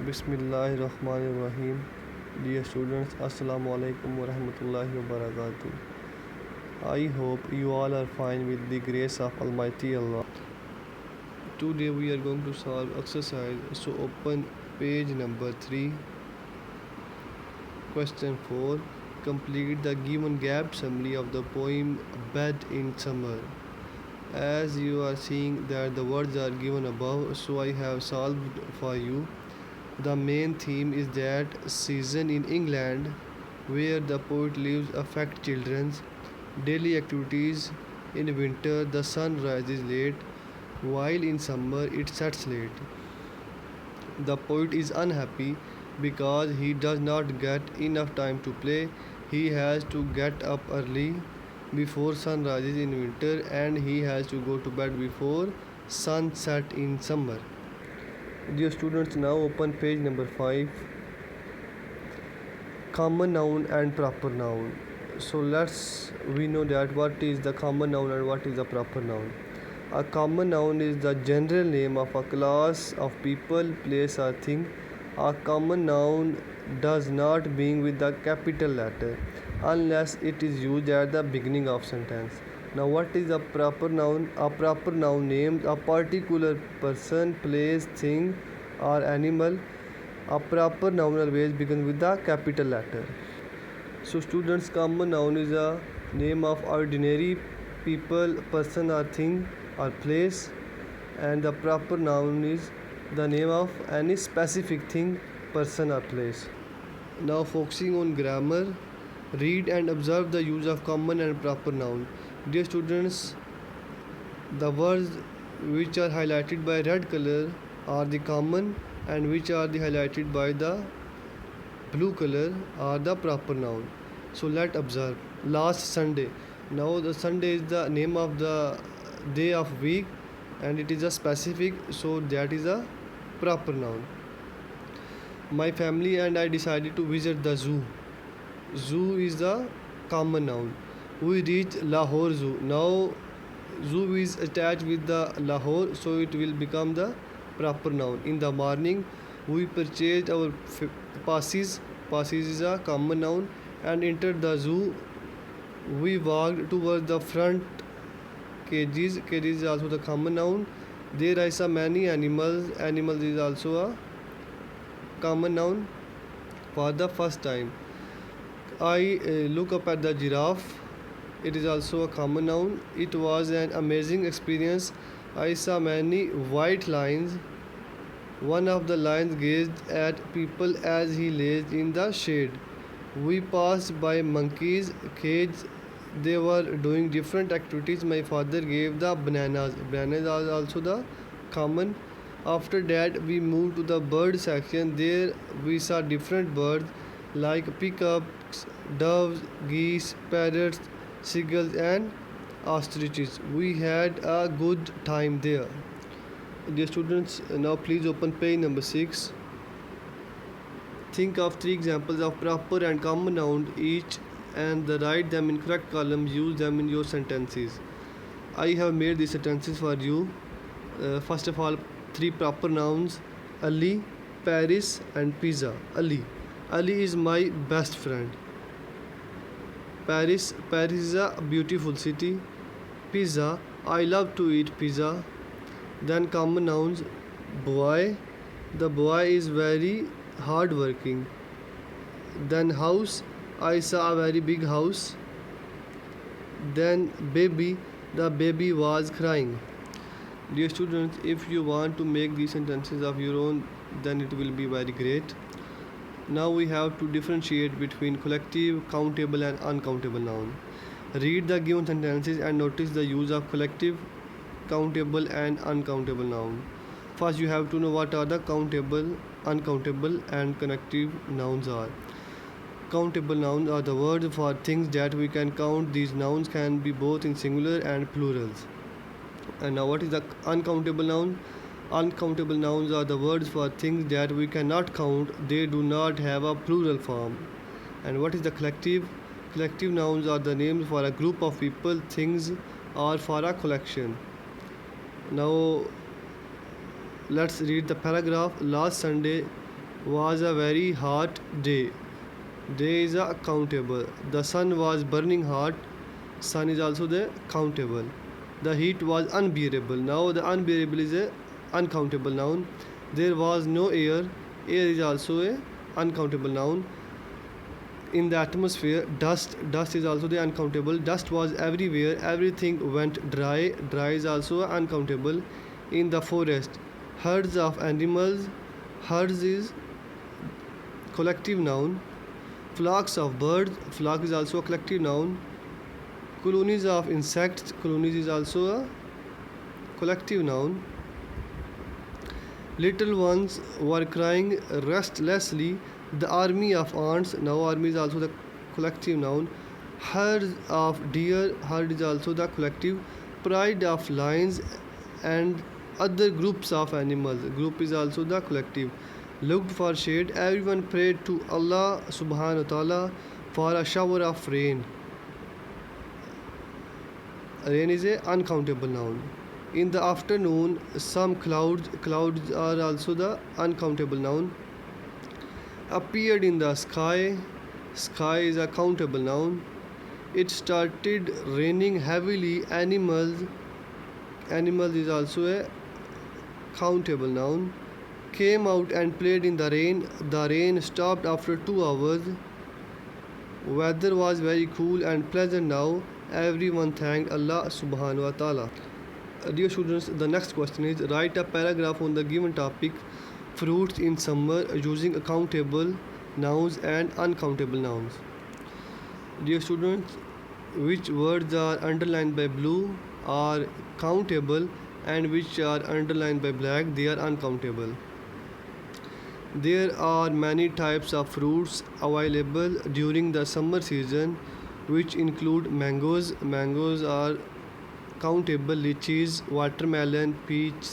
Bismillahirrahmanirrahim. Dear students, Assalamu alaikum wa rahmatullahi wa barakatuh. I hope you all are fine with the grace of Almighty Allah. Today we are going to solve exercise. So open page number 3. Question 4. Complete the given gap summary of the poem Bed in Summer. As you are seeing that the words are given above, so I have solved for you. The main theme is that season in England, where the poet lives, affect children's daily activities. In winter, the sun rises late, while in summer it sets late. The poet is unhappy because he does not get enough time to play. He has to get up early before sun rises in winter, and he has to go to bed before sunset in summer. Dear students, now open page number 5. Common noun and proper noun. So we know that what is the common noun and what is the proper noun. A common noun is the general name of a class of people, place or thing. A common noun does not begin with the capital letter unless it is used at the beginning of sentence. Now what is a proper noun? A proper noun names a particular person, place, thing or animal. A proper noun always begins with the capital letter. So students, common noun is a name of ordinary people, person or thing or place, and the proper noun is the name of any specific thing, person or place. Now focusing on grammar, read and observe the use of common and proper noun. Dear students, the words which are highlighted by red color are the common, and which are the highlighted by the blue color are the proper noun. So let's observe. Last Sunday. Now the Sunday is the name of the day of week, and it is a specific, so that is a proper noun. My family and I decided to visit the zoo. Zoo is the common noun. We reached Lahore Zoo. Now zoo is attached with the Lahore, so it will become the proper noun. In the morning, we purchased our passes. Passes is a common noun, and entered the zoo. We walked towards the front cages. Cages is also the common noun. There I saw many animals. Animals is also a common noun. For the first time, I look up at the giraffe. It is also a common noun. It was an amazing experience. I saw many white lions. One of the lions gazed at people as he lay in the shade. We passed by monkeys' cage. They were doing different activities. My father gave the bananas. Bananas are also the common. After that, we moved to the bird section. There we saw different birds like peacocks, doves, geese, parrots, seagulls and ostriches. We had a good time there. Dear students, now please open page number 6. Think of 3 examples of proper and common noun each, and write them in correct columns. Use them in your sentences. I have made these sentences for you. First of all, 3 proper nouns: Ali, Paris and pizza. Ali. Ali is my best friend. Paris is a beautiful city. Pizza, I love to eat pizza. Then common nouns: boy, the boy is very hardworking. Then house, I saw a very big house. Then baby, the baby was crying. Dear students, if you want to make these sentences of your own, then it will be very great. Now we have to differentiate between collective, countable and uncountable noun. Read the given sentences and notice the use of collective, countable and uncountable noun. First you have to know what are the countable, uncountable and connective nouns are. Countable nouns are the words for things that we can count. These nouns can be both in singular and plurals. And now what is the uncountable noun? Uncountable nouns are the words for things that we cannot count. They do not have a plural form. And what is the collective? Collective nouns are the names for a group of people, things or for a collection. Now let's read the paragraph. Last Sunday was a very hot day. Day is a countable. The sun was burning hot. Sun is also the countable. The heat was unbearable. Now the unbearable is a uncountable noun. There was no air. Air is also a uncountable noun. In the atmosphere, dust is also the uncountable. Dust was everywhere. Everything went dry. Dry is also uncountable. In the forest, herds of animals. Herds is collective noun. Flocks of birds. Flock is also a collective noun. Colonies of insects. Colonies is also a collective noun. Little ones were crying restlessly. The army of ants. Now army is also the collective noun. Herds of deer. Herd is also the collective. Pride of lions and other groups of animals. Group is also the collective. Looked for shade. Everyone prayed to Allah subhanahu wa ta'ala for a shower of rain. Rain is a uncountable noun. In the afternoon, some clouds are also the uncountable noun. Appeared in the sky. Sky is a countable noun. It started raining heavily. Animals is also a countable noun. Came out and played in the rain. The rain stopped after 2 hours. Weather was very cool and pleasant now. Everyone thanked Allah subhanahu wa ta'ala. Dear students, the next question is write a paragraph on the given topic fruits in summer using countable nouns and uncountable nouns. Dear students, which words are underlined by blue are countable and which are underlined by black they are uncountable. There are many types of fruits available during the summer season which include mangoes. Mangoes are countable. Lychees, watermelon, peach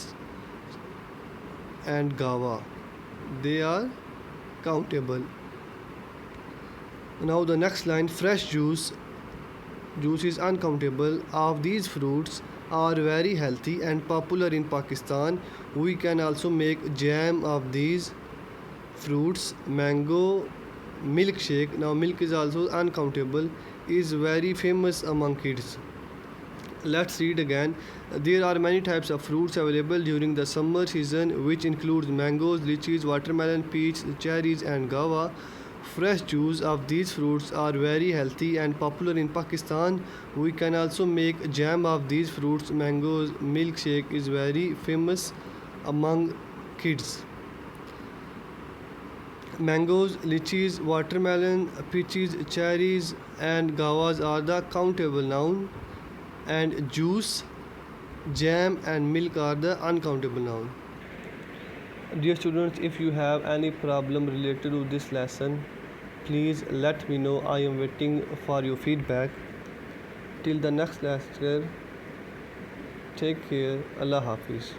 and guava they are countable. Now the next line fresh juice is uncountable. Of these fruits are very healthy and popular in Pakistan. We can also make jam of these fruits. Mango milkshake, now milk is also uncountable, is very famous among kids. Let's read again. There are many types of fruits available during the summer season which includes mangoes, lychees, watermelon, peach, cherries and guava. Fresh juice of these fruits are very healthy and popular in Pakistan. We can also make jam of these fruits. Mangoes milkshake is very famous among kids. Mangoes, lychees, watermelon, peaches, cherries and guavas are the countable noun and juice, jam and milk are the uncountable noun. Dear students, if you have any problem related to this lesson, please let me know. I am waiting for your feedback. Till the next lecture, take care. Allah Hafiz.